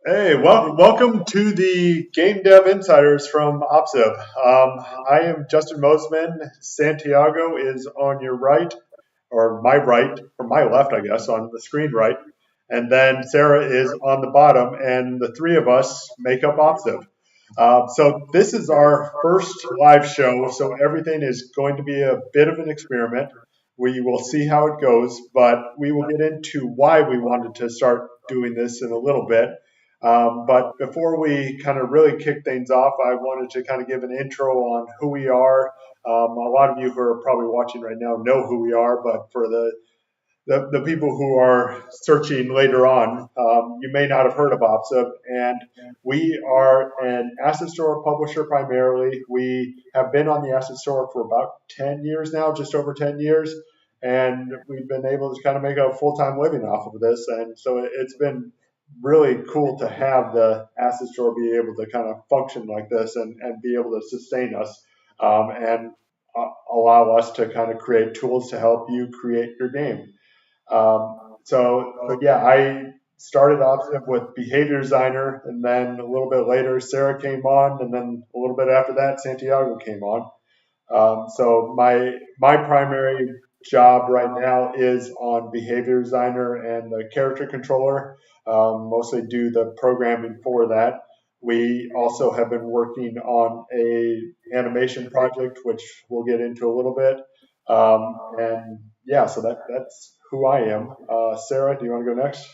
Hey, welcome to the Game Dev Insiders from Opsive. I am Justin Mosman. Santiago is on your right, or my right, or my left, I guess, on the screen right. And then Sarah is on the bottom, and the three of us make up Opsive. So this is our first live show, so everything is going to be a bit of an experiment. We will see how it goes, but we will get into why we wanted to start doing this in a little bit. But before we kind of really kick things off, I wanted to kind of give an intro on who we are. A lot of you who are probably watching right now know who we are, but for the people who are searching later on, you may not have heard of Opsive. And we are an asset store publisher primarily. We have been on the asset store for about 10 years now, just over 10 years. And we've been able to kind of make a full time living off of this. And so it's been really cool to have the asset store be able to kind of function like this and be able to sustain us and allow us to kind of create tools to help you create your game. So yeah, I started off with behavior designer, and then a little bit later, Sarah came on, and then a little bit after that, Santiago came on. So my primary job right now is on behavior designer and the character controller. Mostly do the programming for that. We also have been working on a animation project, which we'll get into a little bit. And yeah, so that's who I am. Sarah, do you want to go next?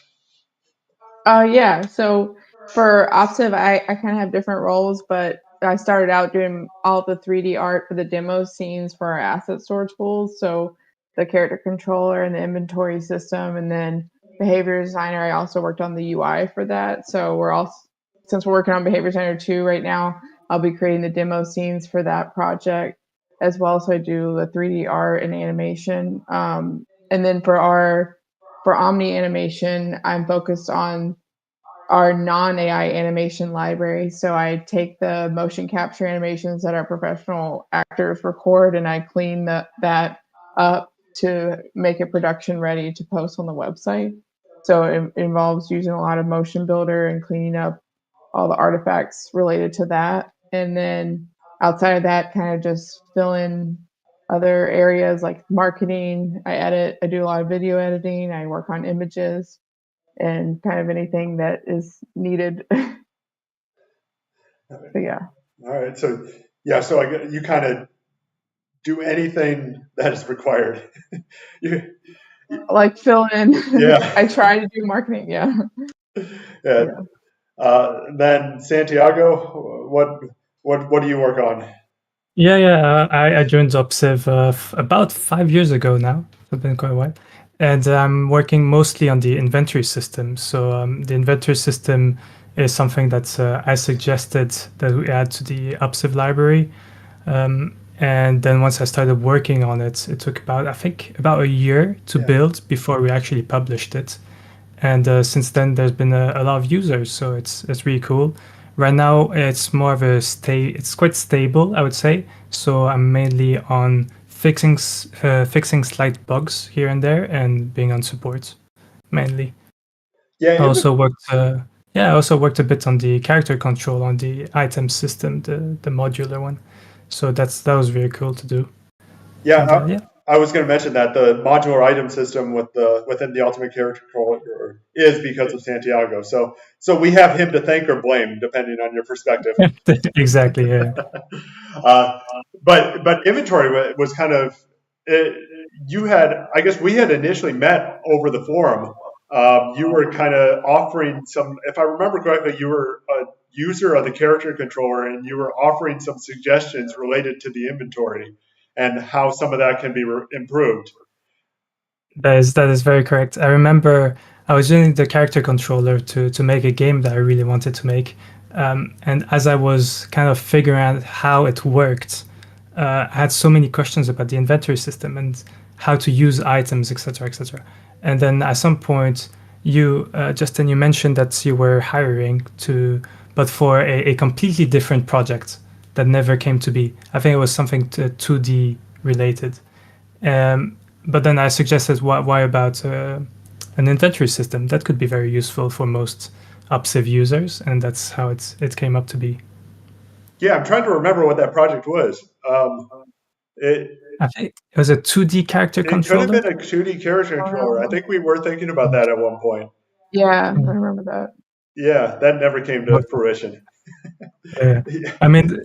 Yeah. So for Optiv, I kind of have different roles, but I started out doing all the 3D art for the demo scenes for our asset store tools. So the character controller and the inventory system, and then behavior designer. I also worked on the UI for that. So since we're working on behavior designer 2 right now, I'll be creating the demo scenes for that project as well. So I do the 3D art and animation. And then for Omni animation, I'm focused on our non-AI animation library. So I take the motion capture animations that our professional actors record, and I clean that up to make it production ready to post on the website. So it involves using a lot of motion builder and cleaning up all the artifacts related to that. And then outside of that, kind of just fill in other areas like marketing. I do a lot of video editing. I work on images and kind of anything that is needed. So yeah. All right. So yeah, so you kind of do anything that is required. you, Like fill in. yeah. I try to do marketing. Yeah. Yeah. Yeah. Then Santiago, what do you work on? Yeah. I joined Opsive about 5 years ago now. It's been quite a while. And I'm working mostly on the inventory system. So the inventory system is something that I suggested that we add to the Opsive library. And then once I started working on it, it took about a year to build before we actually published it. And since then, there's been a lot of users, so it's really cool. Right now, it's more of it's quite stable, I would say. So I'm mainly on fixing slight bugs here and there and being on support mainly. Yeah. I also worked a bit on the character control on the item system, the modular one. So that was very cool to do. Yeah. And, I was going to mention that the modular item system within the Ultimate Character Controller is because of Santiago. So we have him to thank or blame, depending on your perspective. exactly. Yeah. But inventory was kind of I guess we had initially met over the forum. You were kind of offering some, if I remember correctly, you were a user of the character controller, and you were offering some suggestions related to the inventory and how some of that can be improved. That is very correct. I remember I was using the character controller to make a game that I really wanted to make. And as I was kind of figuring out how it worked, I had so many questions about the inventory system and how to use items, etc., etc. And then at some point, Justin, you mentioned that you were hiring but for a completely different project that never came to be. I think it was something 2D related. But then I suggested, why about an inventory system? That could be very useful for most Opsive users, and that's how it came up to be. Yeah, I'm trying to remember what that project was. It I think it was a 2D character it could have controller. been a 2D character controller. I think we were thinking about that at one point. Yeah, I remember that. Yeah, that never came to fruition. Yeah. I mean,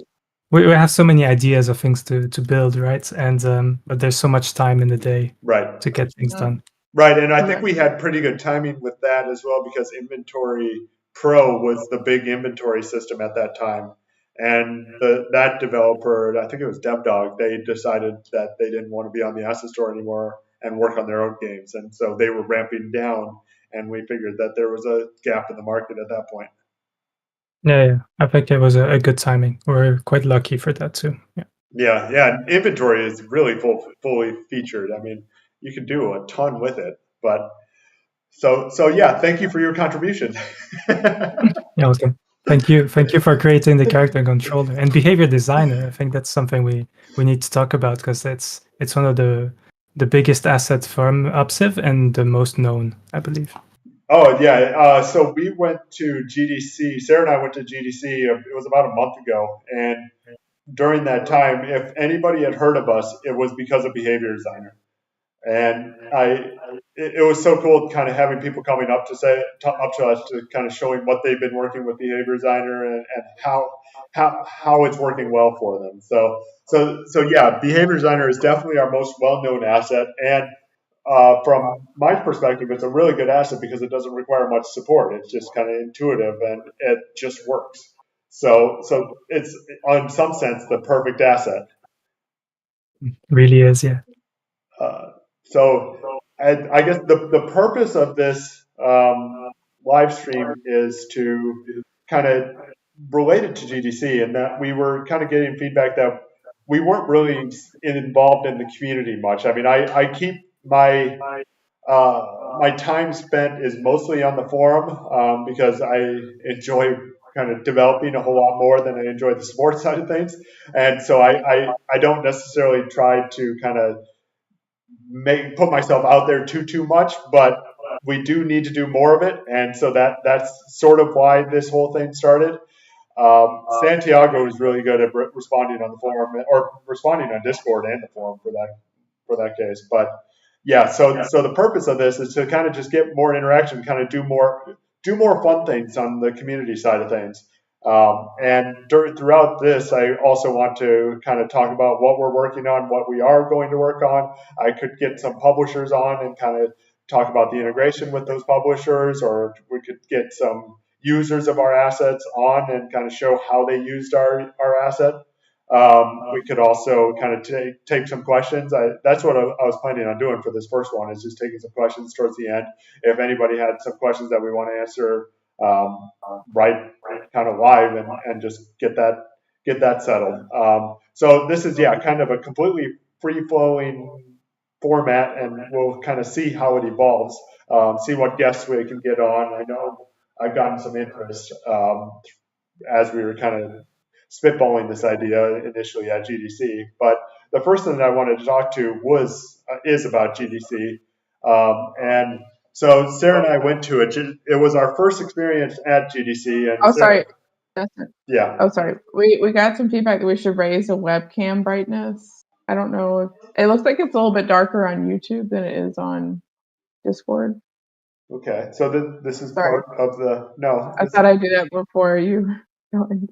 we have so many ideas of things to build, right? And but there's so much time in the day Right. to get things done. Right, and I think Right. we had pretty good timing with that as well because Inventory Pro was the big inventory system at that time. And that developer, I think it was DevDog, they decided that they didn't want to be on the asset store anymore and work on their own games. And so they were ramping down, and we figured that there was a gap in the market at that point. Yeah. I think it was a good timing. We're quite lucky for that too. Yeah. Yeah. Inventory is really fully featured. I mean, you can do a ton with it, but so yeah, thank you for your contribution. Yeah, welcome. Thank you for creating the character controller and behavior designer. I think that's something we need to talk about because it's one of the biggest assets from Opsive and the most known, I believe. Oh yeah, so we went to GDC. Sarah and I went to GDC. It was about a month ago, and during that time, if anybody had heard of us, it was because of Behavior Designer. And it was so cool, kind of having people coming up up to us to kind of showing what they've been working with Behavior Designer and how it's working well for them. So yeah, Behavior Designer is definitely our most well known asset, and from my perspective, it's a really good asset because it doesn't require much support. It's just kind of intuitive and it just works. So it's in some sense the perfect asset. It really is, yeah. So I guess the purpose of this live stream is to kind of relate it to GDC, and that we were kind of getting feedback that we weren't really involved in the community much. I mean, I keep my time spent is mostly on the forum because I enjoy kind of developing a whole lot more than I enjoy the sports side of things, and so I don't necessarily try to kind of put myself out there too much, but we do need to do more of it, and so that's sort of why this whole thing started. Santiago is really good at responding on the forum or responding on Discord and the forum for that case. But yeah, so the purpose of this is to kind of just get more interaction, kind of do more fun things on the community side of things. And throughout this, I also want to kind of talk about what we're working on, what we are going to work on. I could get some publishers on and kind of talk about the integration with those publishers, or we could get some users of our assets on and kind of show how they used our asset. We could also kind of take some questions. That's what I was planning on doing for this first one, is just taking some questions towards the end. If anybody had some questions that we want to answer, right kind of live and just get that settled. So this is kind of a completely free flowing format, and we'll kind of see how it evolves. See what guests we can get on. I know I've gotten some interest as we were kind of spitballing this idea initially at GDC. But the first thing that I wanted to talk to is about GDC, and so Sarah and I went to it. It was our first experience at GDC. And Oh, Sarah, sorry. Justin. yeah. Oh, sorry. We got some feedback that we should raise the webcam brightness. I don't know if it looks like it's a little bit darker on YouTube than it is on Discord. Okay, so this is Sorry. part of the no. I thought I'd do that before you joined.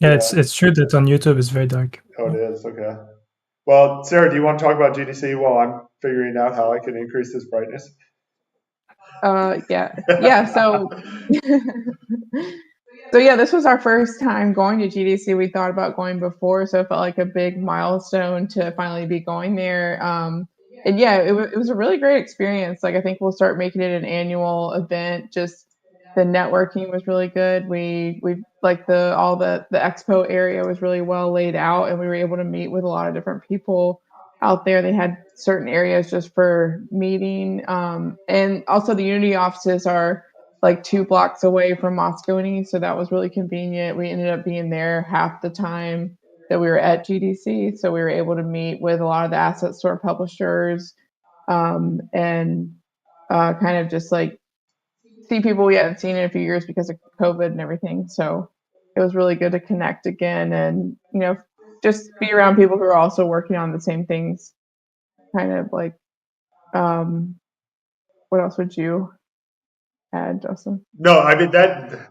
Yeah, it's true that on YouTube it's very dark. Oh, it is. Okay. Well, Sarah, do you want to talk about GDC while I'm figuring out how I can increase this brightness? Yeah. So yeah, this was our first time going to GDC. We thought about going before, so it felt like a big milestone to finally be going there. And yeah, it was a really great experience. Like, I think we'll start making it an annual event. Just the networking was really good. We like the expo area was really well laid out, and we were able to meet with a lot of different people out there. They had certain areas just for meeting, and also the Unity offices are like 2 blocks away from Moscone, so that was really convenient. We ended up being there half the time that we were at GDC, so we were able to meet with a lot of the asset store publishers, and kind of just like see people we hadn't seen in a few years because of COVID and everything. So it was really good to connect again and, just be around people who are also working on the same things. Kind of like, what else would you add, Justin? No, I mean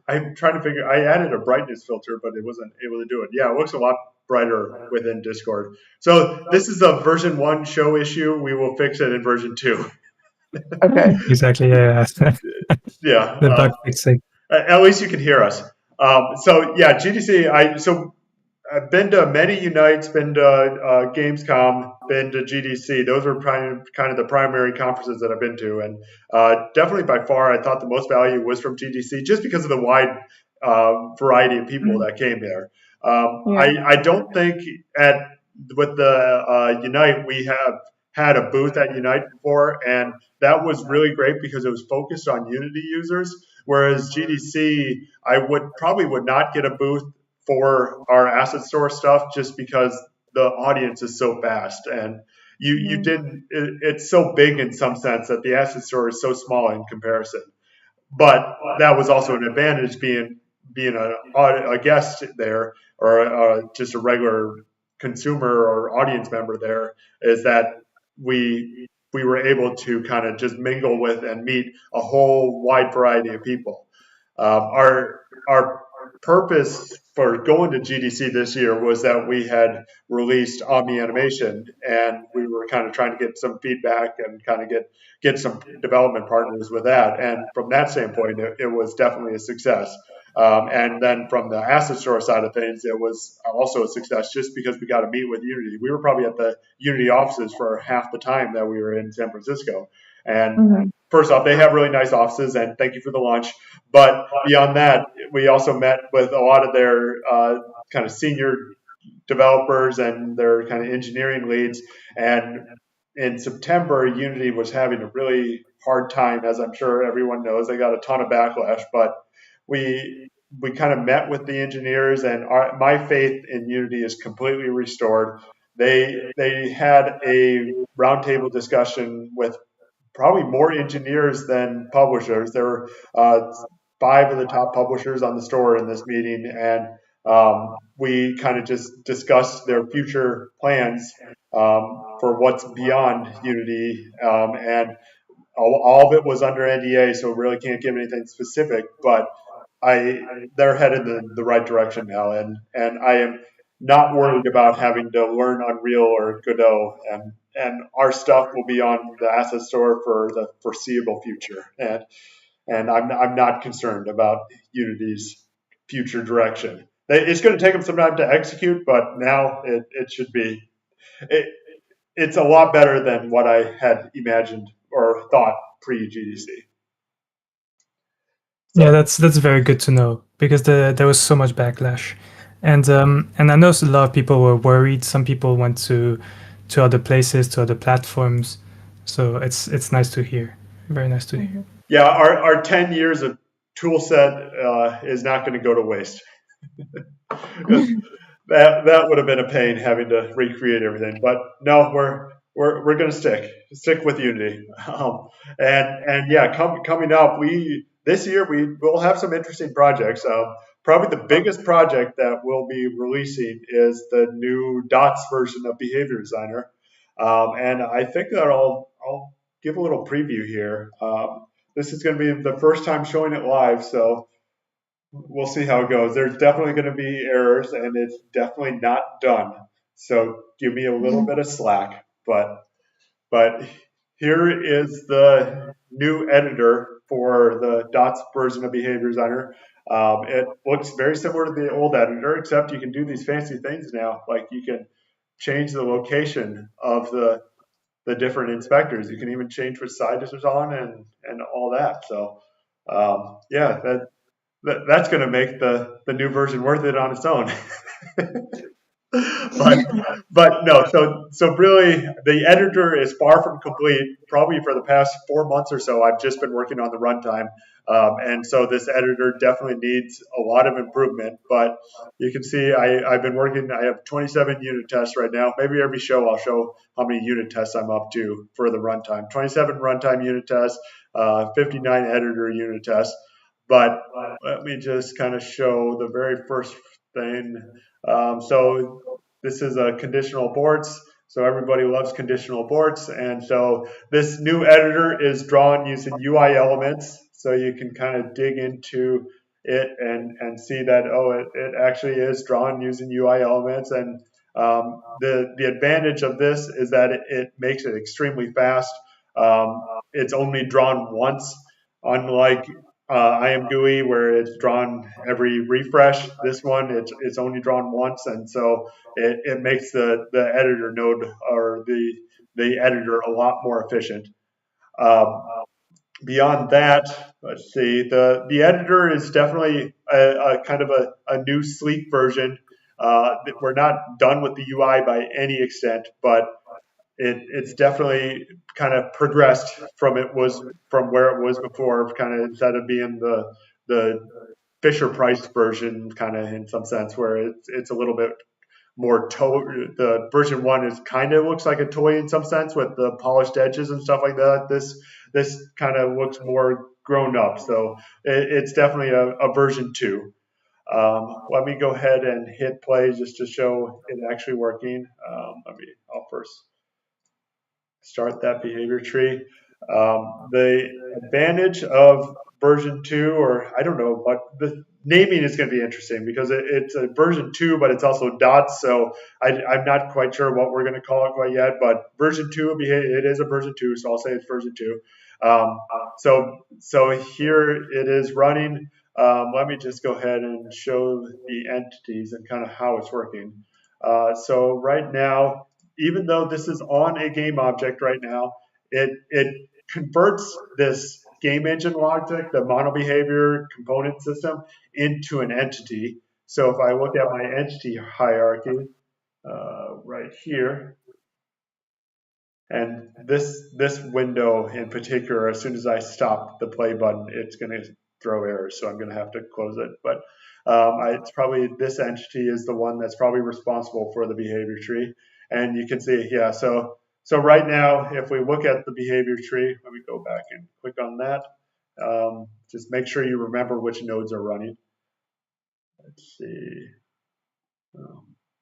I'm trying to figure. I added a brightness filter, but it wasn't able to do it. Yeah, it looks a lot brighter within Discord. So this is a version 1 show issue. We will fix it in version 2. Okay. Exactly. Yeah. Yeah. The bug fixing. At least you can hear us. So yeah, GDC. I've been to many Unites, been to Gamescom, been to GDC. Those are kind of the primary conferences that I've been to, and definitely by far, I thought the most value was from GDC, just because of the wide variety of people that came there. I don't think with the Unite we have had a booth at Unite before, and that was really great because it was focused on Unity users. Whereas GDC, I would not get a booth for our asset store stuff just because the audience is so vast, and it's so big in some sense that the asset store is so small in comparison. But that was also an advantage being a guest there, or just a regular consumer or audience member there, is that we were able to kind of just mingle with and meet a whole wide variety of people. Our purpose for going to GDC this year was that we had released Omni animation, and we were kind of trying to get some feedback and kind of get some development partners with that. And from that standpoint, it was definitely a success. And then from the asset store side of things, it was also a success just because we got to meet with Unity. We were probably at the Unity offices for half the time that we were in San Francisco. And first off, they have really nice offices, and thank you for the lunch. But beyond that, we also met with a lot of their kind of senior developers and their kind of engineering leads. And in September, Unity was having a really hard time, as I'm sure everyone knows. They got a ton of backlash, but we kind of met with the engineers, and my faith in Unity is completely restored. They had a roundtable discussion with probably more engineers than publishers. There were 5 of the top publishers on the store in this meeting, and we kind of just discussed their future plans for what's beyond Unity, and all of it was under NDA, so really can't give anything specific, but they're headed in the right direction now, and I am not worried about having to learn Unreal or Godot, and our stuff will be on the asset store for the foreseeable future, and I'm not concerned about Unity's future direction. It's going to take them some time to execute, but now it should be. It's a lot better than what I had imagined or thought pre-GDC. So. Yeah, that's very good to know, because there was so much backlash, and I know a lot of people were worried. Some people went to other places, to other platforms. So it's nice to hear. Very nice to hear. Yeah, our 10 years of tool set is not going to go to waste. that would have been a pain, having to recreate everything. But no, we're going to stick with Unity. And yeah, coming up, this year we will have some interesting projects. Probably the biggest project that we'll be releasing is the new DOTS version of Behavior Designer. And I think that I'll give a little preview here. This is going to be the first time showing it live, so we'll see how it goes. There's definitely going to be errors, and it's definitely not done. So give me a little bit of slack. But here is the new editor for the DOTS version of Behavior Designer. It looks very similar to the old editor, except you can do these fancy things now. Like you can change the location of the different inspectors. You can even change which side this is on and all that. So yeah, that's going to make the new version worth it on its own. but no, so really the editor is far from complete. Probably for the past 4 months or so, I've just been working on the runtime. And so this editor definitely needs a lot of improvement, but you can see I've been working. I have 27 unit tests right now. Maybe every show I'll show how many unit tests I'm up to for the runtime. 27 runtime unit tests. 59 editor unit test. But let me just kind of show the very first thing. So this is a conditional aborts. So everybody loves conditional aborts. And so this new editor is drawn using UI elements. So you can kind of dig into it and see that, it actually is drawn using UI elements. And the advantage of this is that it makes it extremely fast. It's only drawn once, unlike I am GUI where it's drawn every refresh. This one, it's only drawn once, and so it makes the editor node or the editor a lot more efficient. Um, Beyond that, let's see, the editor is definitely a kind of a new sleek version. We're not done with the UI by any extent, but it's definitely kind of progressed from where it was before, kind of instead of being the Fisher Price version, kind of in some sense, where it's a little bit more the version one is kind of looks like a toy in some sense with the polished edges and stuff like that. This kind of looks more grown up, so it's definitely a version two. Let me go ahead and hit play just to show it actually working. I'll first start that behavior tree. The advantage of version 2, or I don't know, what the naming is going to be interesting because it's a version 2, but it's also dots. So I'm not quite sure what we're going to call it quite yet. But version 2 it is a version 2, so I'll say it's version 2. So here it is running. Let me just go ahead and show the entities and kind of how it's working. So right now, even though this is on a game object right now, it converts this game engine logic, the mono behavior component system, into an entity. So if I look at my entity hierarchy right here, and this window in particular, as soon as I stop the play button, it's going to throw errors, so I'm going to have to close it. But it's probably this entity is the one that's probably responsible for the behavior tree. And you can see, yeah, so right now, if we look at the behavior tree, let me go back and click on that. Just make sure you remember which nodes are running. Let's see.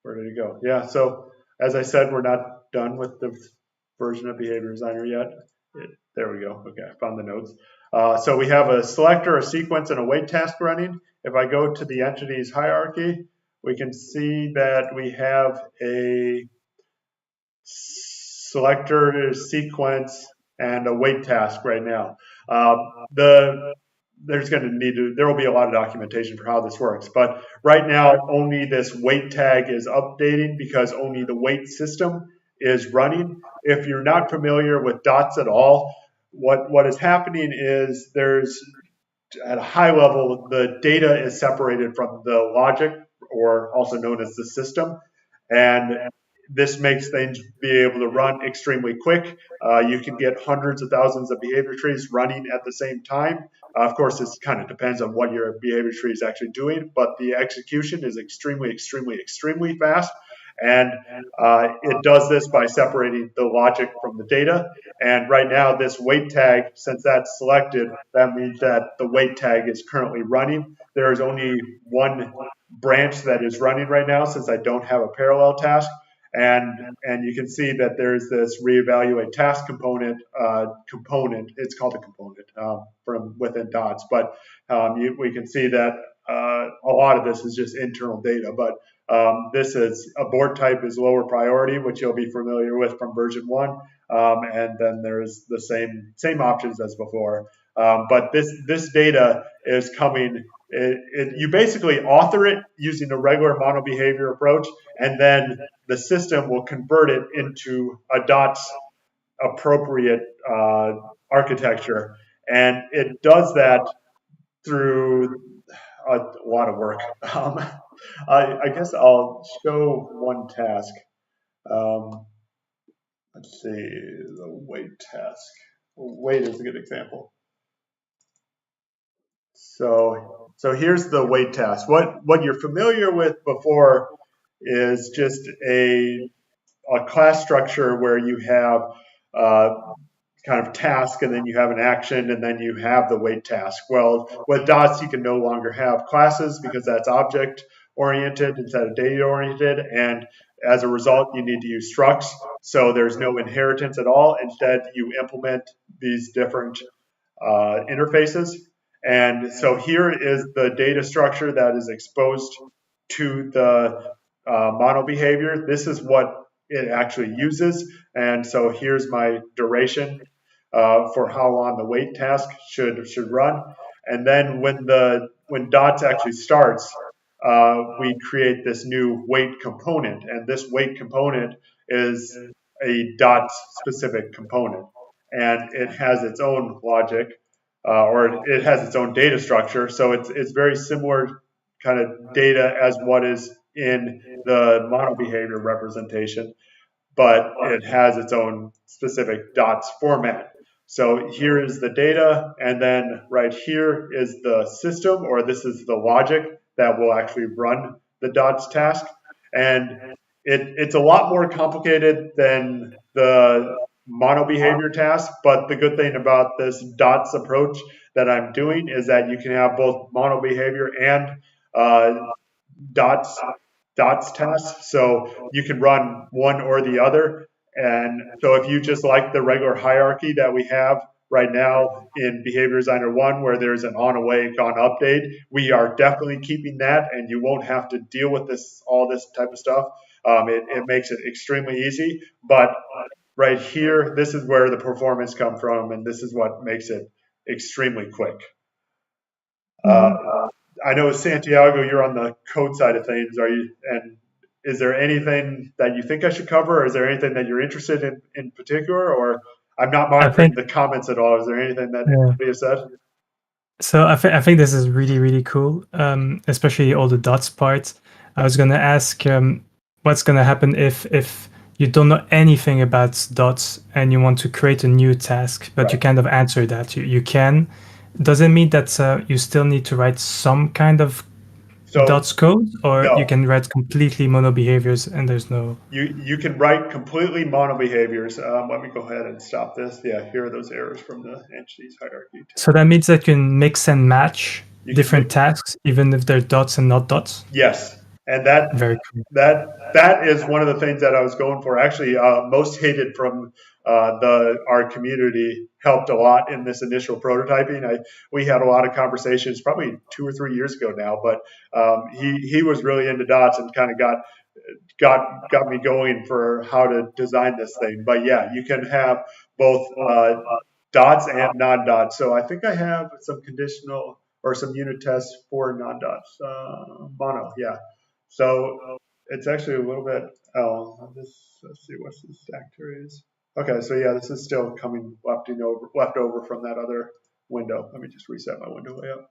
Where did it go? Yeah, so as I said, we're not done with the version of Behavior Designer yet. There we go. Okay, I found the nodes. So we have a selector, a sequence, and a wait task running. If I go to the entities hierarchy, we can see that we have a selector, sequence, and a wait task right now. There will be a lot of documentation for how this works, but right now only this wait tag is updating because only the wait system is running. If you're not familiar with dots at all, what is happening is there's at a high level, the data is separated from the logic, or also known as the system, and this makes things be able to run extremely quick. You can get hundreds of thousands of behavior trees running at the same time. Of course, this kind of depends on what your behavior tree is actually doing, but the execution is extremely, extremely, extremely fast. And it does this by separating the logic from the data. And right now, this wait tag, since that's selected, that means that the wait tag is currently running. There is only one branch that is running right now since I don't have a parallel task. And you can see that there's this reevaluate task component. It's called a component from within dots, but we can see that a lot of this is just internal data. But this is abort type is lower priority, which you'll be familiar with from version 1, and then there's the same options as before. But this data is coming. You basically author it using a regular mono behavior approach, and then the system will convert it into a dots appropriate architecture, and it does that through a lot of work. I guess I'll show one task. Let's see, the wait task. Wait is a good example. So here's the wait task. What you're familiar with before is just a class structure where you have kind of task, and then you have an action, and then you have the wait task. Well, with dots, you can no longer have classes because that's object oriented instead of data oriented, and as a result, you need to use structs. So there's no inheritance at all. Instead, you implement these different interfaces. And so here is the data structure that is exposed to the mono behavior. This is what it actually uses. And so here's my duration for how long the wait task should run. And then when dots actually starts, we create this new wait component, and this wait component is a dot specific component, and it has its own logic, or it has its own data structure. So it's very similar kind of data as what is in the mono behavior representation, but it has its own specific dots format. So here is the data, and then right here is the system, or this is the logic that will actually run the dots task. And it's a lot more complicated than the mono behavior task, but the good thing about this dots approach that I'm doing is that you can have both mono behavior and dots tasks. So you can run one or the other. And so if you just like the regular hierarchy that we have right now in Behavior Designer 1, where there's an on awake, on update, we are definitely keeping that, and you won't have to deal with all this type of stuff. It makes it extremely easy. But right here, this is where the performance comes from, and this is what makes it extremely quick. I know, Santiago, you're on the code side of things. And is there anything that you think I should cover, or is there anything that you're interested in particular? Or I'm not monitoring the comments at all. Is there anything that anybody has said? So I think this is really, really cool, especially all the dots parts. I was going to ask what's going to happen if you don't know anything about dots and you want to create a new task, but you kind of answer that. You can. Does it mean that you still need to write some kind of dots code, or no, you can write completely mono behaviors and there's no... You can write completely mono behaviors. Let me go ahead and stop this. Yeah, here are those errors from the entities hierarchy. So that means that you can mix and match different tasks, even if they're dots and not dots? Yes, and that very cool. That is one of the things that I was going for. Actually, most hated from our community helped a lot in this initial prototyping. We had a lot of conversations, probably 2 or 3 years ago now, but he was really into dots and kind of got me going for how to design this thing. But yeah, you can have both dots and non-dots. So I think I have some conditional or some unit tests for non-dots, mono. Yeah. So it's actually a little bit. Let's see what's the stack trace. Okay, so yeah, this is still coming left over from that other window. Let me just reset my window layout.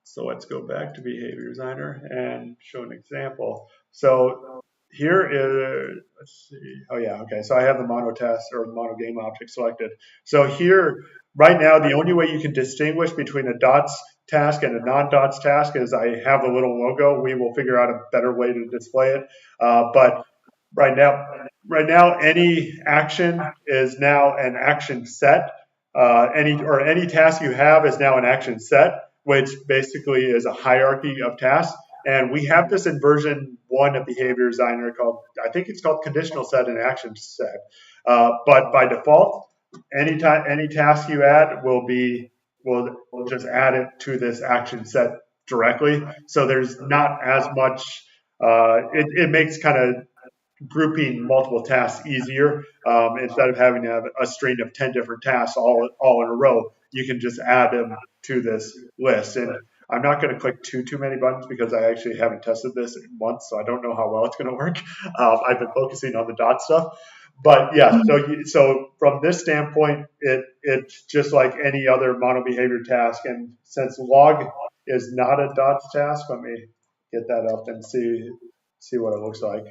So let's go back to Behavior Designer and show an example. So here is, let's see. Oh yeah, okay. So I have the mono test or mono game object selected. So here, right now, the only way you can distinguish between a dots task and a non-dots task is I have a little logo. We will figure out a better way to display it. But right now, any action is now an action set. Any task you have is now an action set, which basically is a hierarchy of tasks. And we have this in version 1 of Behavior Designer I think it's called conditional set and action set. But by default, any task you add will just add it to this action set directly. So there's not as much, it makes kind of grouping multiple tasks easier. Instead of having to have a string of 10 different tasks all in a row, you can just add them to this list. And I'm not going to click too many buttons because I actually haven't tested this once, so I don't know how well it's going to work. I've been focusing on the dot stuff. But yeah, so from this standpoint, it's just like any other mono behavior task. And since log is not a dots task, let me get that up and see what it looks like.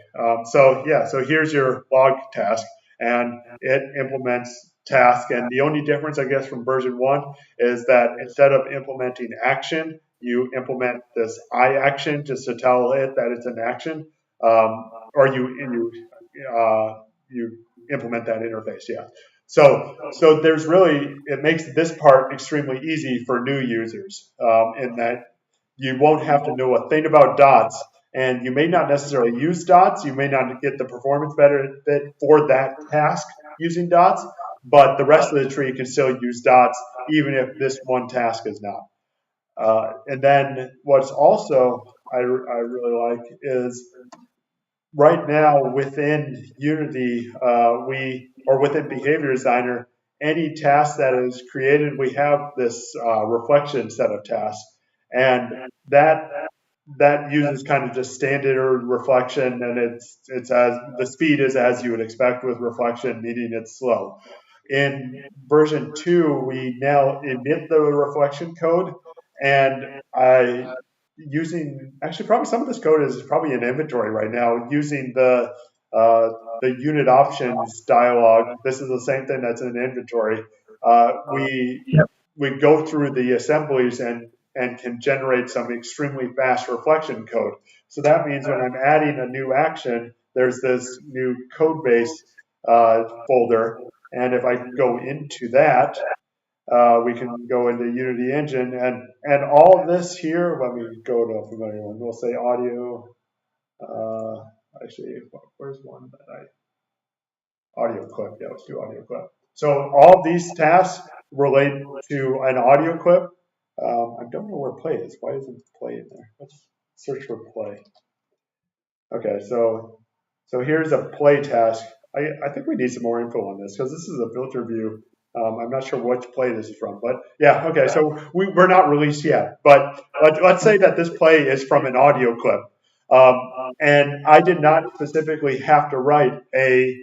So here's your log task, and it implements task. And the only difference, I guess, from version 1 is that instead of implementing action, you implement this I action just to tell it that it's an action, or you implement that interface. Yeah. So there's really, it makes this part extremely easy for new users, in that you won't have to know a thing about dots, and you may not necessarily use dots. You may not get the performance benefit for that task using dots, but the rest of the tree can still use dots, even if this one task is not. And then what's also I really like is right now within Unity, within Behavior Designer, any task that is created, we have this reflection set of tasks, and that uses kind of just standard reflection, and it's as the speed is as you would expect with reflection, meaning it's slow. In version 2, we now emit the reflection code, and I using actually probably some of this code is probably in inventory right now using uh, the unit options dialog. This is the same thing that's in inventory. We Yep. we go through the assemblies and can generate some extremely fast reflection code. So that means when I'm adding a new action, there's this new code base folder, and if I go into that, we can go into Unity Engine, and all of this here. Let me go to a familiar one. We'll say audio. Actually, where's one that audio clip? Yeah, let's do audio clip. So all of these tasks relate to an audio clip. I don't know where play is. Why isn't play in there? Let's search for play. Okay, so here's a play task. I think we need some more info on this because this is a filter view. I'm not sure which play this is from, but yeah, okay, so we're not released yet. But let's say that this play is from an audio clip. And I did not specifically have to write a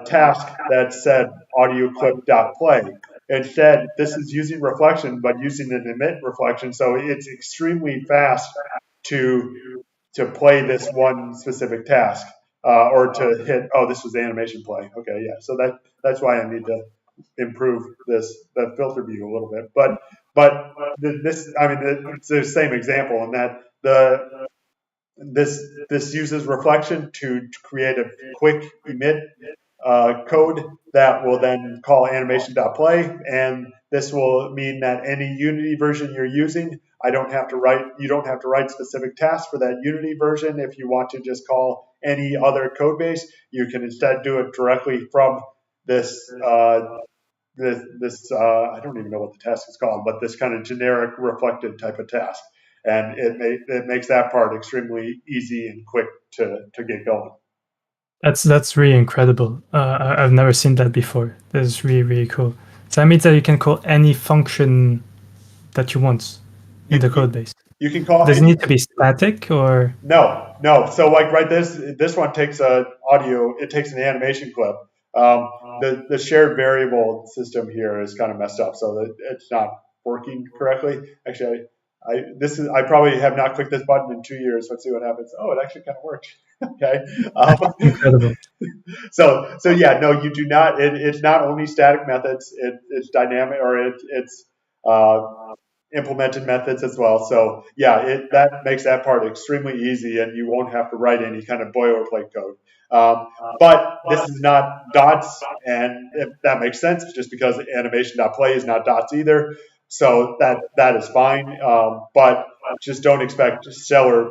task that said audio clip.play. Instead, this is using reflection, but using an emit reflection, so it's extremely fast to play this one specific task, or to hit. Oh, this was the animation play. Okay, yeah. So that's why I need to improve the filter view a little bit. But this, I mean, it's the same example in that this uses reflection to create a quick emit code that will then call animation.play, and this will mean that any Unity version you're using, you don't have to write specific tasks for that Unity version. If you want to just call any other code base, you can instead do it directly from this I don't even know what the task is called, but this kind of generic reflected type of task, and it makes that part extremely easy and quick to get going. That's really incredible. I've never seen that before. That's really, really cool. So that means that you can call any function that you want in the code base. You can call. Does it need to be static or? No. So like this one takes an audio. It takes an animation clip. The shared variable system here is kind of messed up, so that it's not working correctly. Actually, I probably have not clicked this button in 2 years. Let's see what happens. Oh, it actually kind of worked. Okay. Incredible. So yeah, no, you do not. It's not only static methods. It's dynamic, or it's implemented methods as well. So yeah, that makes that part extremely easy, and you won't have to write any kind of boilerplate code. But this is not dots, and if that makes sense, just because animation.play is not dots either. So that is fine. But just don't expect stellar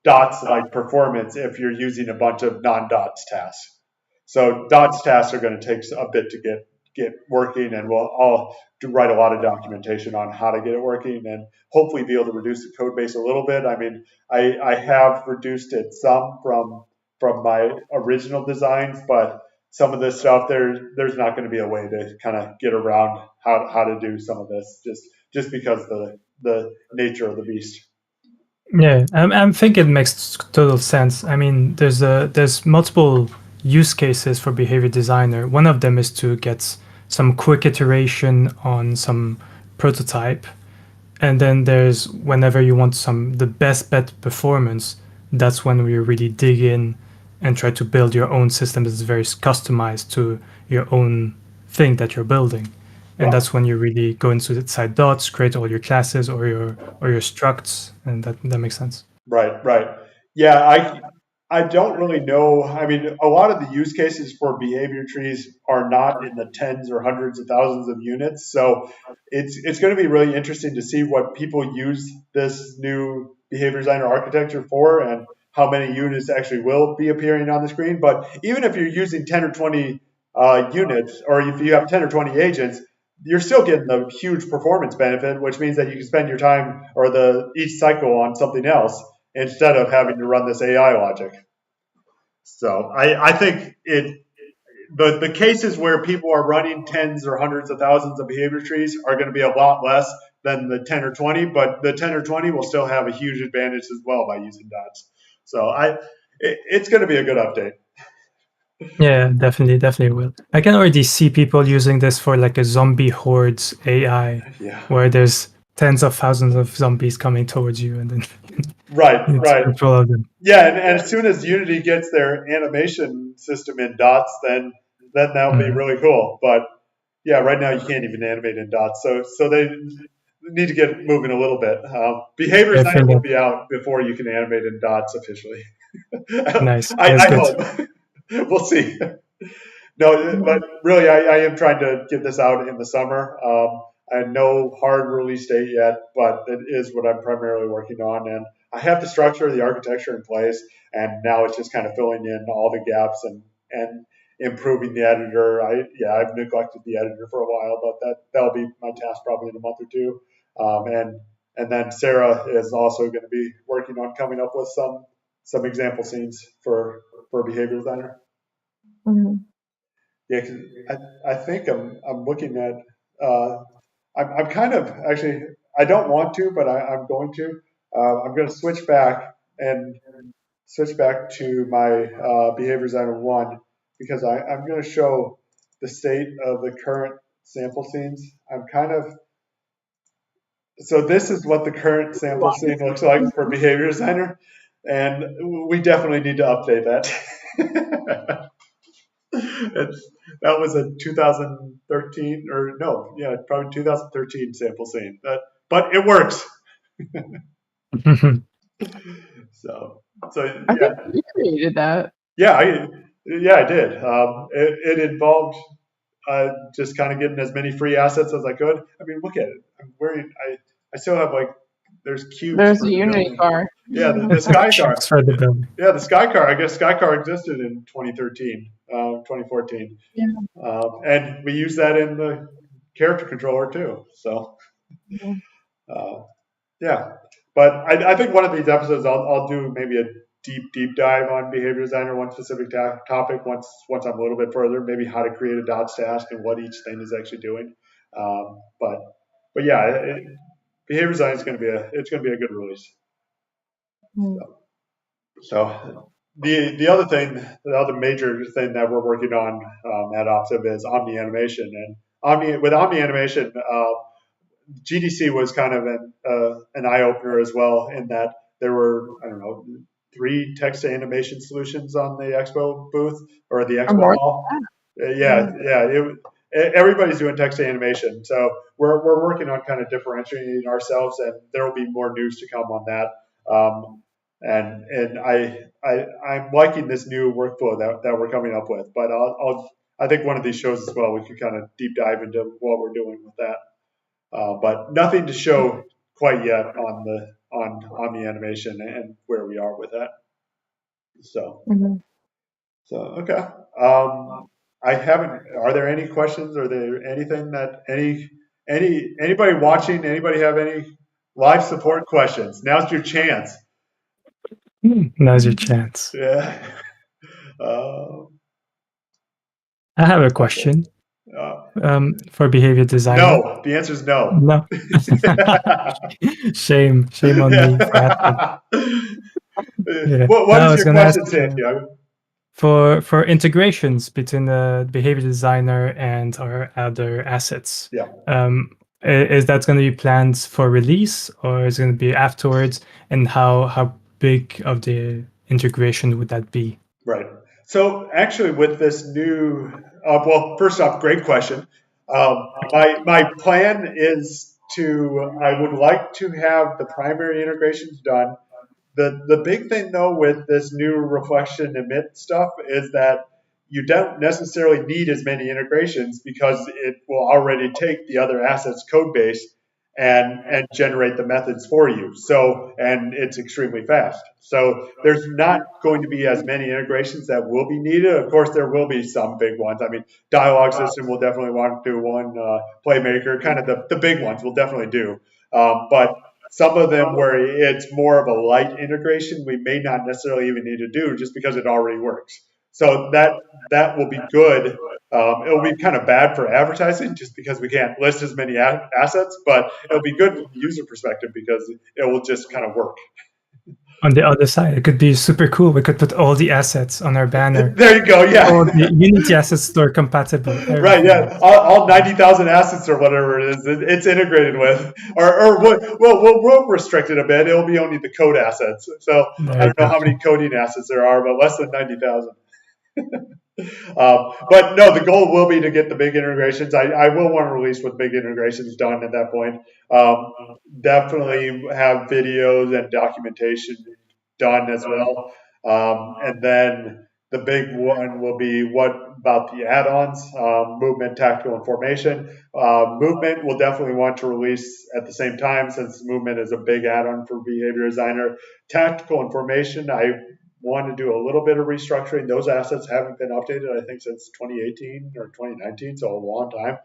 dots like performance if you're using a bunch of non-dots tasks. So dots tasks are going to take a bit to get working, and I'll write a lot of documentation on how to get it working, and hopefully be able to reduce the code base a little bit. I mean, I have reduced it some from my original designs, but some of this stuff there's not going to be a way to kind of get around how to do some of this just because the nature of the beast. Yeah, I think it makes total sense. I mean, there's multiple use cases for Behavior Designer. One of them is to get some quick iteration on some prototype, and then there's whenever you want the best bet performance, that's when we really dig in and try to build your own system that's very customized to your own thing that you're building. And that's when you really go inside dots, create all your classes or your structs, and that makes sense. Right. Yeah, I don't really know. I mean, a lot of the use cases for behavior trees are not in the tens or hundreds of thousands of units. So it's going to be really interesting to see what people use this new behavior designer architecture for and how many units actually will be appearing on the screen. But even if you're using 10 or 20 units, or if you have 10 or 20 agents, you're still getting the huge performance benefit, which means that you can spend your time or the each cycle on something else instead of having to run this AI logic. So I think the cases where people are running tens or hundreds of thousands of behavior trees are going to be a lot less than the 10 or 20, but the 10 or 20 will still have a huge advantage as well by using dots. So it's going to be a good update. Yeah, definitely will. I can already see people using this for like a zombie hordes AI, Yeah. where there's tens of thousands of zombies coming towards you, and then Right. control of them. Yeah, and as soon as Unity gets their animation system in dots, then that'll be really cool. But yeah, right now you can't even animate in dots, so they need to get moving a little bit. Behavior designer will be out before you can animate in dots officially. Nice. I hope. We'll see. No, but really, I am trying to get this out in the summer. I have no hard release date yet, but it is what I'm primarily working on, and I have the structure, the architecture in place, and now it's just kind of filling in all the gaps and improving the editor. I've neglected the editor for a while, but that'll be my task probably in a month or two. And then Sarah is also going to be working on coming up with some example scenes for behavior designer. Mm-hmm. Yeah, 'cause I think I'm looking at I'm kind of actually I don't want to, but I'm going to. I'm going to switch back and switch back to my behavior designer one because I'm going to show the state of the current sample scenes. I'm kind of so this is what the current sample scene looks like for behavior designer, and we definitely need to update that. That was a 2013 or no, yeah, probably 2013 sample scene. But it works. So I yeah, think you created that. yeah, I did. It involved just kind of getting as many free assets as I could. I mean, look at it. I'm wearing. I still have like there's cubes. There's For a the Unity building. car. Yeah, the sky car. For the building. Yeah, the sky car. I guess sky car existed in 2013, 2014. Yeah. And we use that in the character controller too. So, Yeah. yeah. But I think one of these episodes I'll do maybe a deep dive on behavior design or one specific topic once I'm a little bit further, maybe how to create a dots task and what each thing is actually doing. But yeah, behavior design is going to be a good release. So the other thing, the other major thing that we're working on at Opsive is Omni animation, and Omni animation, GDC was kind of an eye opener as well in that there were 3 text to animation solutions on the expo booth or the expo hall. Everybody's doing text to animation, so we're working on kind of differentiating ourselves, and there will be more news to come on that. And I'm liking this new workflow that we're coming up with. But I think one of these shows as well, we could kind of deep dive into what we're doing with that. But nothing to show quite yet on the animation and where we are with that. So okay. I haven't. Are there any questions? Are there anything that anybody watching? Anybody have any live support questions? Now's your chance. Now's your chance. Yeah. I have a question. For behavior design. No, the answer is no. No. Shame on me for asking. Yeah. What is your question, Santiago? For integrations between the behavior designer and our other assets. Yeah. Is that going to be planned for release or is it going to be afterwards? And how big of the integration would that be? Right. So actually, with this new, well, first off, great question. My plan is I would like to have the primary integrations done The big thing though with this new reflection emit stuff is that you don't necessarily need as many integrations because it will already take the other assets code base and generate the methods for you. So and it's extremely fast. So there's not going to be as many integrations that will be needed. Of course, there will be some big ones. I mean, dialogue system will definitely want to do one. Playmaker, kind of the big ones, will definitely do. But some of them where it's more of a light integration, we may not necessarily even need to do just because it already works. So that will be good. It'll be kind of bad for advertising just because we can't list as many assets, but it'll be good from the user perspective because it will just kind of work. On the other side, it could be super cool. We could put all the assets on our banner. There you go. Yeah. All the Unity Asset Store compatible. Everything. Right. Yeah. All 90,000 assets or whatever it is, it's integrated with. Or we'll restrict it a bit. It'll be only the code assets. So I don't know how many coding assets there are, but less than 90,000. But no, the goal will be to get the big integrations. I will want to release with big integrations done at that point. Definitely have videos and documentation done as well. And then the big one will be what about the add-ons, movement, tactical, and formation. Movement will definitely want to release at the same time since movement is a big add-on for Behavior Designer. Tactical and formation, I want to do a little bit of restructuring. Those assets haven't been updated, I think, since 2018 or 2019, so a long time.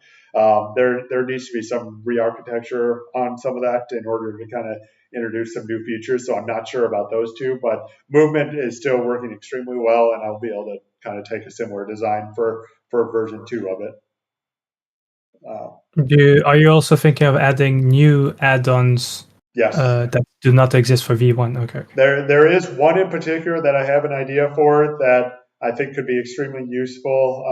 There needs to be some re-architecture on some of that in order to kind of introduce some new features. So I'm not sure about those two, but movement is still working extremely well, and I'll be able to kind of take a similar design for version 2 of it. Are you also thinking of adding new add-ons? Yes. That do not exist for V1. Okay. There is one in particular that I have an idea for that I think could be extremely useful.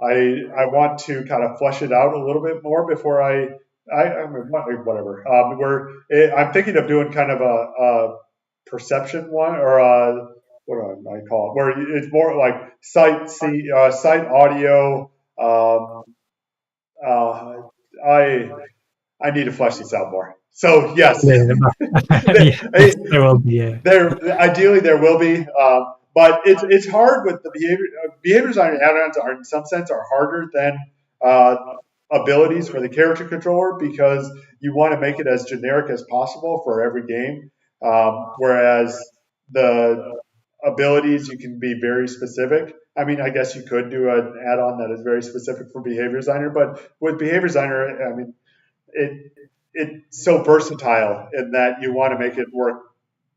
I want to kind of flesh it out a little bit more before I mean, whatever. I'm thinking of doing kind of a perception one or what do I call it? Where it's more like sight audio. I need to flesh this out more. So yes, there will be. Ideally there will be, but it's hard with the behavior design add-ons are in some sense are harder than abilities for the character controller because you want to make it as generic as possible for every game, whereas the abilities you can be very specific. I mean, I guess you could do an add-on that is very specific for behavior designer, but with behavior designer, I mean, it's so versatile in that you want to make it work.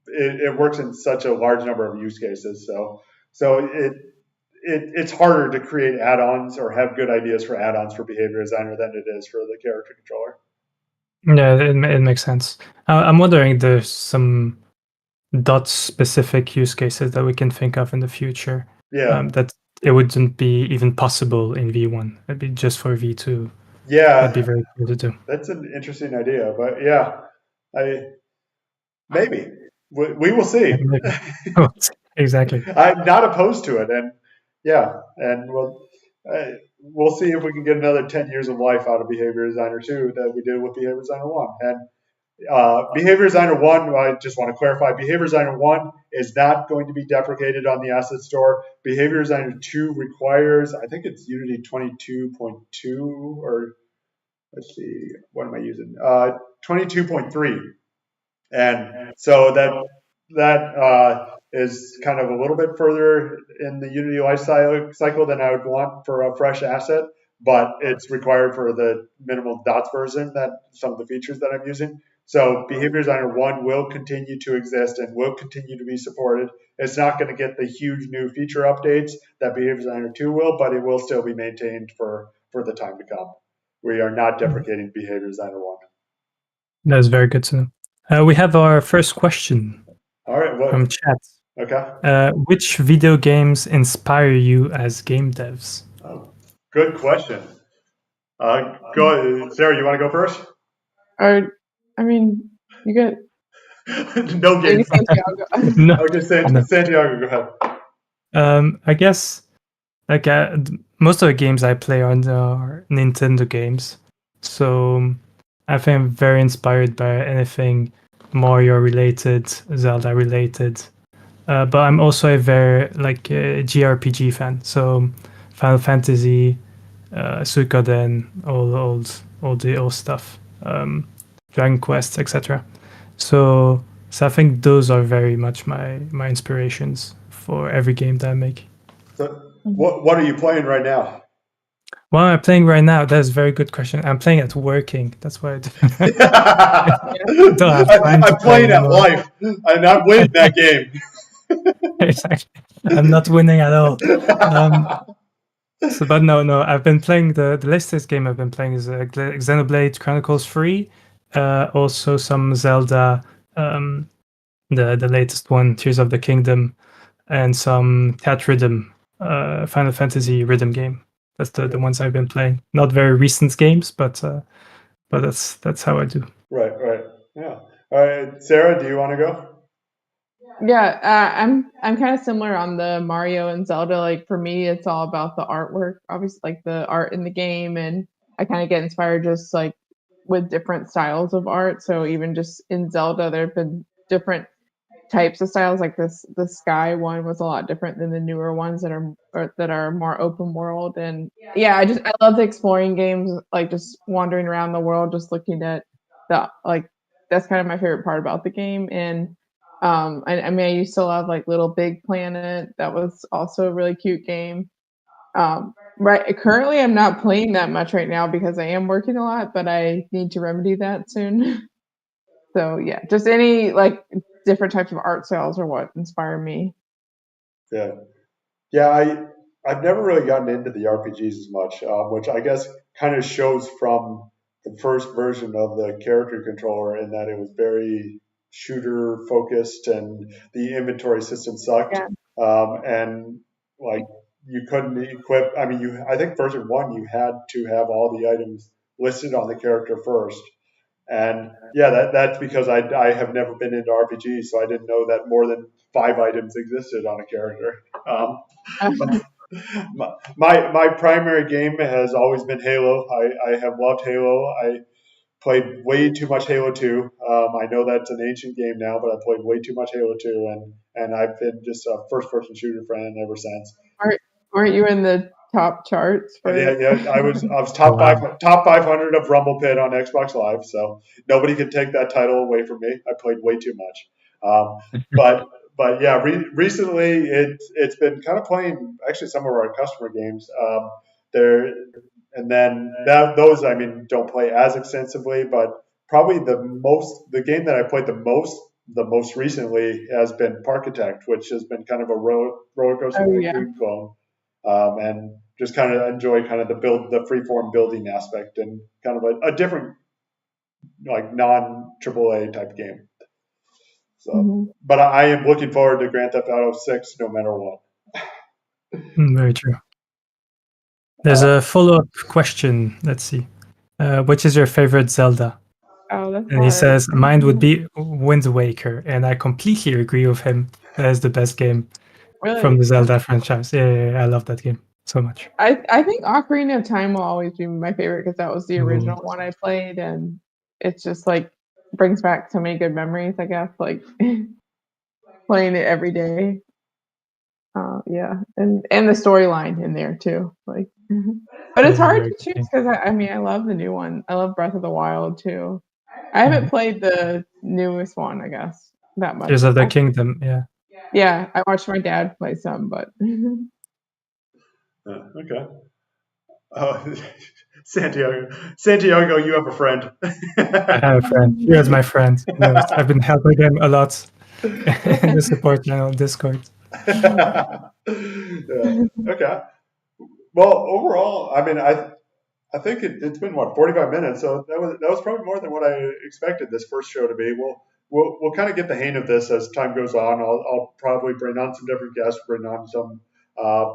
It works in such a large number of use cases. So it's harder to create add-ons or have good ideas for add-ons for behavior designer than it is for the character controller. Yeah, it makes sense. I'm wondering if there's some dot-specific use cases that we can think of in the future. Yeah. That it wouldn't be even possible in V1. It'd be just for V2. Yeah. That'd be very cool to do. That's an interesting idea, but yeah, maybe we will see. Exactly. I'm not opposed to it, and yeah, and we'll see if we can get another 10 years of life out of Behavior Designer 2 that we did with Behavior Designer 1. And Behavior Designer 1, I just want to clarify, Behavior Designer 1 is not going to be deprecated on the Asset Store. Behavior Designer 2 requires, I think it's Unity 22.2 or let's see, what am I using? 22.3. And so that is kind of a little bit further in the Unity life cycle than I would want for a fresh asset, but it's required for the minimal dots version that some of the features that I'm using. So Behavior Designer 1 will continue to exist and will continue to be supported. It's not going to get the huge new feature updates that Behavior Designer 2 will, but it will still be maintained for the time to come. We are not deprecating Behavior Designer 1. That's very good to know. We have our first question. All right, from chat. Okay. Which video games inspire you as game devs? Oh, good question. Go, Sarah. You want to go first? I mean, you get no games. Santiago. No. Okay, Santiago, go ahead. I guess like most of the games I play are Nintendo games, so I think I'm very inspired by anything Mario related, Zelda related. But I'm also a very JRPG fan. So Final Fantasy, Suikoden, all the old stuff, Dragon Quest, etc. So I think those are very much my inspirations for every game that I make. So what are you playing right now? What am I playing right now? That's a very good question. I'm playing at working. That's why I don't have time to I'm play playing at anymore. life, and I'm winning that game. Exactly. I'm not winning at all. But no. I've been playing the latest game I've been playing is Xenoblade Chronicles 3. Also some Zelda, the latest one, Tears of the Kingdom, and some Cat Rhythm, Final Fantasy rhythm game. That's the ones I've been playing. Not very recent games, but that's how I do. Right. Yeah. All right, Sarah, do you want to go? Yeah, I'm kind of similar on the Mario and Zelda. Like for me, it's all about the artwork, obviously, like the art in the game, and I kind of get inspired just like with different styles of art. So even just in Zelda, there have been different types of styles. Like the Sky one was a lot different than the newer ones that are more open world. And yeah, I love the exploring games, like just wandering around the world, just looking at the like that's kind of my favorite part about the game. And I mean, I used to love like Little Big Planet. That was also a really cute game. Right, currently I'm not playing that much right now because I am working a lot, but I need to remedy that soon. So yeah, just any like different types of art styles are what inspire me. Yeah. Yeah, I've never really gotten into the RPGs as much, which I guess kind of shows from the first version of the character controller in that it was very shooter focused and the inventory system sucked. Yeah. And like you couldn't equip. I mean, I think version one you had to have all the items listed on the character first. And yeah, that's because I have never been into RPGs, so I didn't know that more than 5 items existed on a character. My primary game has always been Halo. I have loved Halo. I played way too much Halo 2. I know that's an ancient game now, but I played way too much Halo 2, and I've been just a first person shooter fan ever since. aren't aren't you in the top charts Yeah, for? yeah. I was Oh wow. top 500 of Rumble Pit on Xbox Live, so nobody can take that title away from me. I played way too much, but yeah, recently it's been kind of playing actually some of our customer games. There and then those I mean don't play as extensively, but probably the game that I played the most recently has been Parkitect, which has been kind of a roller coaster Oh yeah. tycoon clone, and just kind of enjoy kind of the freeform building aspect and kind of a different like non AAA type game. So, Hmm. but I am looking forward to Grand Theft Auto 6 no matter what. Very true. There's Uh, a follow-up question. Let's see. Which is your favorite Zelda? Oh, that's And he hard. says mine would be Wind Waker, and I completely agree with him. That is the best game from Really, the Zelda franchise. Yeah, I love that game so much. I think Ocarina of Time will always be my favorite because that was the Ooh. original one I played, and it's just like brings back so many good memories. I guess like playing it every day. Yeah, and the storyline in there too. Like, but it's Yeah, hard very to good choose game. because I mean I love the new one. I love Breath of the Wild too. I haven't Mhm. played the newest one, I guess, that much. Tears of the Kingdom. Yeah. Yeah, I watched my dad play some, but okay. Oh, Santiago, you have a friend. I have a friend. He is my friend. I've been helping him a lot in the support channel Discord. Yeah. Okay. Well, overall, I mean, I think it's been what 45 minutes, so that was probably more than what I expected this first show to be. We'll kind of get the hang of this as time goes on. I'll probably bring on some different guests, bring on some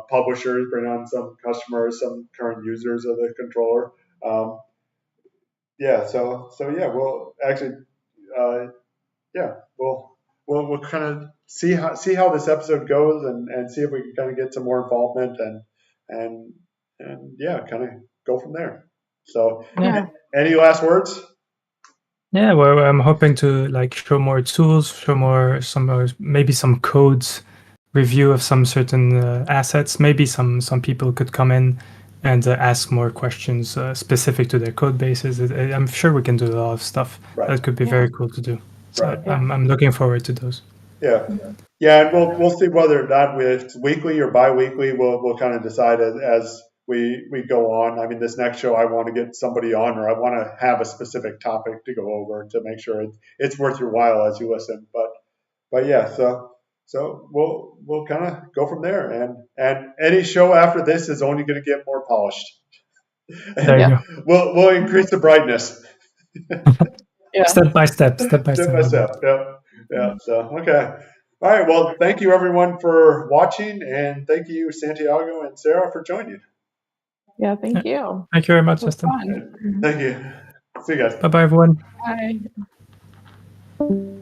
publishers, bring on some customers, some current users of the controller. Um, yeah, so yeah, we'll actually uh, yeah we'll kind of see how this episode goes and see if we can kind of get some more involvement and yeah, kind of go from there. So, Yeah. yeah. any last words? Yeah, well, I'm hoping to like show more tools, maybe some codes, review of some certain assets. Maybe some people could come in and ask more questions specific to their code bases. I'm sure we can do a lot of stuff Right. that could be very cool to do. So Right. I'm looking forward to those. Yeah. Yeah, and we'll see whether or not it's weekly or bi-weekly. We'll kind of decide as we go on. I mean, this next show, I want to get somebody on, or I want to have a specific topic to go over to make sure it's worth your while as you listen. But yeah, so we'll kind of go from there, and any show after this is only going to get more polished. There you Yeah. go. We'll increase the brightness Yeah. Step by step. step by step. Yeah. So okay. All right. Well, thank you everyone for watching, and thank you Santiago and Sarah for joining. Yeah. Thank you. Thank you very much, It was Justin. fun. Thank you. See you guys. Bye bye, everyone. Bye.